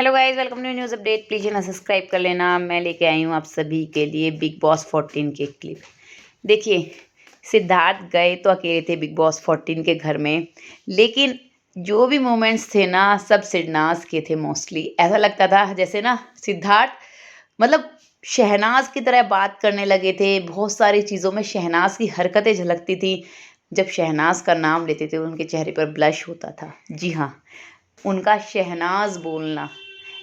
Hello guys, welcome to news update. Please channel subscribe कर लेना। मैं लेके आई हूँ आप सभी के लिए बिग बॉस 14 के क्लिप। देखिए, सिद्धार्थ गए तो अकेले थे बिग बॉस 14 के घर में, लेकिन जो भी मोमेंट्स थे ना, सब सिरनाज के थे मोस्टली। ऐसा लगता था जैसे ना सिद्धार्थ मतलब शहनाज की तरह बात करने लगे थे। बहुत सारी चीज़ों में शहनाज की हरकतें झलकती थी। जब शहनाज का नाम लेते थे उनके चेहरे पर ब्लश होता था। जी हाँ, उनका शहनाज बोलना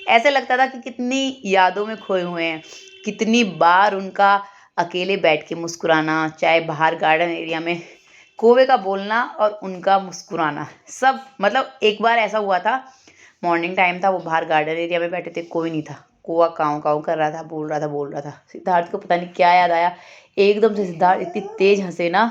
ऐसे लगता था कि कितनी यादों में खोए हुए हैं। कितनी बार उनका अकेले बैठ के मुस्कुराना, चाहे बाहर गार्डन एरिया में कौवे का बोलना और उनका मुस्कुराना, सब मतलब एक बार ऐसा हुआ था, मॉर्निंग टाइम था, वो बाहर गार्डन एरिया में बैठे थे, कोई नहीं था, कौवा काँव काँव कर रहा था, बोल रहा था। सिद्धार्थ को पता नहीं क्या याद आया, एकदम से सिद्धार्थ इतनी तेज हंसे ना।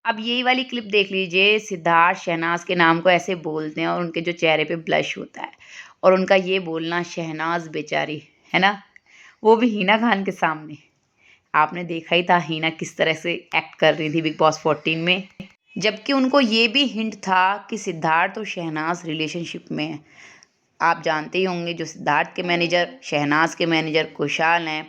अब यही वाली क्लिप देख लीजिए, सिद्धार्थ शहनाज के नाम को ऐसे बोलते हैं और उनके जो चेहरे पे ब्लश होता है और उनका ये बोलना शहनाज बेचारी, है ना, वो भी हिना खान के सामने। आपने देखा ही था हिना किस तरह से एक्ट कर रही थी बिग बॉस 14 में, जबकि उनको ये भी हिंट था कि सिद्धार्थ और शहनाज रिलेशनशिप में है। आप जानते ही होंगे, जो सिद्धार्थ के मैनेजर, शहनाज के मैनेजर खुशहाल हैं,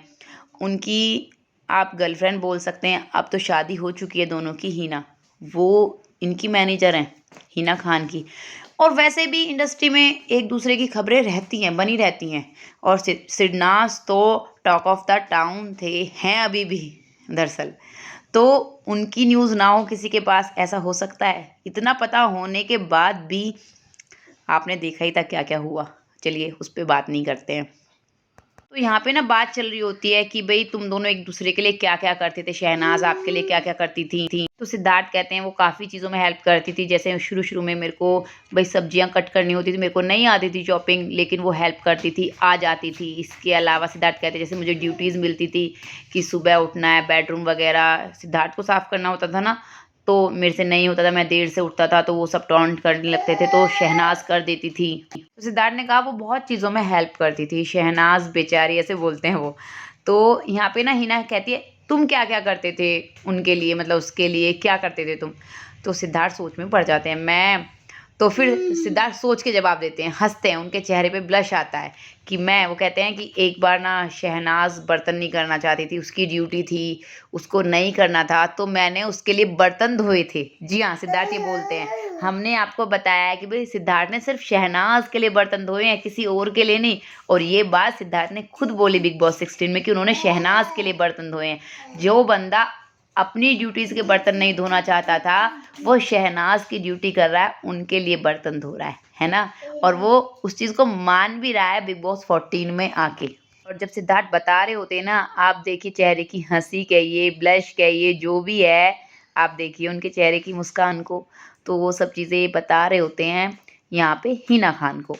उनकी आप गर्लफ्रेंड बोल सकते हैं। अब तो शादी हो चुकी है दोनों की। हिना, वो इनकी मैनेजर हैं, हिना खान की। और वैसे भी इंडस्ट्री में एक दूसरे की खबरें रहती हैं, बनी रहती हैं। और सिडनाज तो टॉक ऑफ द टाउन थे, हैं अभी भी दरअसल। तो उनकी न्यूज़ ना हो किसी के पास, ऐसा हो सकता है? इतना पता होने के बाद भी आपने देखा ही था क्या क्या हुआ। चलिए उस पर बात नहीं करते हैं। तो यहाँ पे ना बात चल रही होती है कि भाई तुम दोनों एक दूसरे के लिए क्या क्या करते थे, शहनाज आपके लिए क्या क्या करती थी। तो सिद्धार्थ कहते हैं वो काफ़ी चीज़ों में हेल्प करती थी। जैसे शुरू शुरू में मेरे को भाई सब्जियां कट करनी होती थी, मेरे को नहीं आती थी चॉपिंग, लेकिन वो हेल्प करती थी, आ जाती थी। इसके अलावा सिद्धार्थ कहते हैं जैसे मुझे ड्यूटीज़ मिलती थी कि सुबह उठना है, बेडरूम वगैरह सिद्धार्थ को साफ़ करना होता था ना, तो मेरे से नहीं होता था, मैं देर से उठता था, तो वो सब टॉन्ट करने लगते थे, तो शहनाज कर देती थी। तो सिद्धार्थ ने कहा वो बहुत चीज़ों में हेल्प करती थी, शहनाज बेचारी, ऐसे बोलते हैं वो। तो यहाँ पे ना हिना कहती है तुम क्या क्या करते थे उनके लिए, मतलब उसके लिए क्या करते थे तुम? तो सिद्धार्थ सोच में पड़ जाते हैं। मैं तो फिर सिद्धार्थ सोच के जवाब देते हैं, हंसते हैं, उनके चेहरे पे ब्लश आता है कि मैं, वो कहते हैं कि एक बार ना शहनाज बर्तन नहीं करना चाहती थी, उसकी ड्यूटी थी, उसको नहीं करना था, तो मैंने उसके लिए बर्तन धोए थे। जी हाँ, सिद्धार्थ ये बोलते हैं, हमने आपको बताया है कि भाई सिद्धार्थ ने सिर्फ शहनाज के लिए बर्तन धोए हैं, किसी और के लिए नहीं। और ये बात सिद्धार्थ ने खुद बोली बिग बॉस 16 में कि उन्होंने शहनाज के लिए बर्तन धोए हैं। जो बंदा अपनी ड्यूटीज़ के बर्तन नहीं धोना चाहता था, वो शहनाज की ड्यूटी कर रहा है, उनके लिए बर्तन धो रहा है ना। और वो उस चीज़ को मान भी रहा है बिग बॉस 14 में आके। और जब सिद्धार्थ बता रहे होते हैं ना, आप देखिए चेहरे की हंसी कहिए, ब्लश कहिए, जो भी है, आप देखिए उनके चेहरे की मुस्कान को। तो वो सब चीज़ें बता रहे होते हैं यहाँ पे हिना खान को।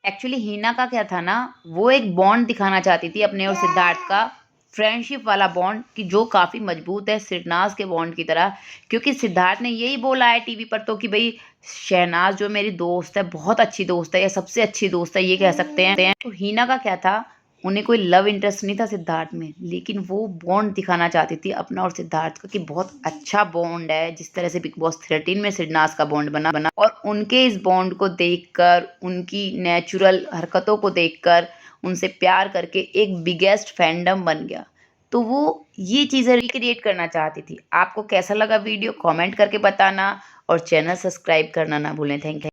एक्चुअली हिना का क्या था ना, वो एक बॉन्ड दिखाना चाहती थी अपने और सिद्धार्थ का, फ्रेंडशिप वाला बॉन्ड, कि जो काफ़ी मजबूत है सिरनाज के बॉन्ड की तरह। क्योंकि सिद्धार्थ ने यही बोला है टीवी पर तो कि भाई शहनाज जो मेरी दोस्त है, बहुत अच्छी दोस्त है, या सबसे अच्छी दोस्त है, ये कह सकते हैं। तो हिना का क्या था, उन्हें कोई लव इंटरेस्ट नहीं था सिद्धार्थ में, लेकिन वो बॉन्ड दिखाना चाहती थी अपना और सिद्धार्थ का कि बहुत अच्छा बॉन्ड है, जिस तरह से बिग बॉस 13 में सिरनाज का बॉन्ड बना। और उनके इस बॉन्ड को देखकर, उनकी नेचुरल हरकतों को देखकर, उनसे प्यार करके एक बिगेस्ट फैंडम बन गया। तो वो ये चीज़ें रिक्रिएट करना चाहती थी। आपको कैसा लगा वीडियो, कमेंट करके बताना और चैनल सब्सक्राइब करना ना भूलें। Thank you.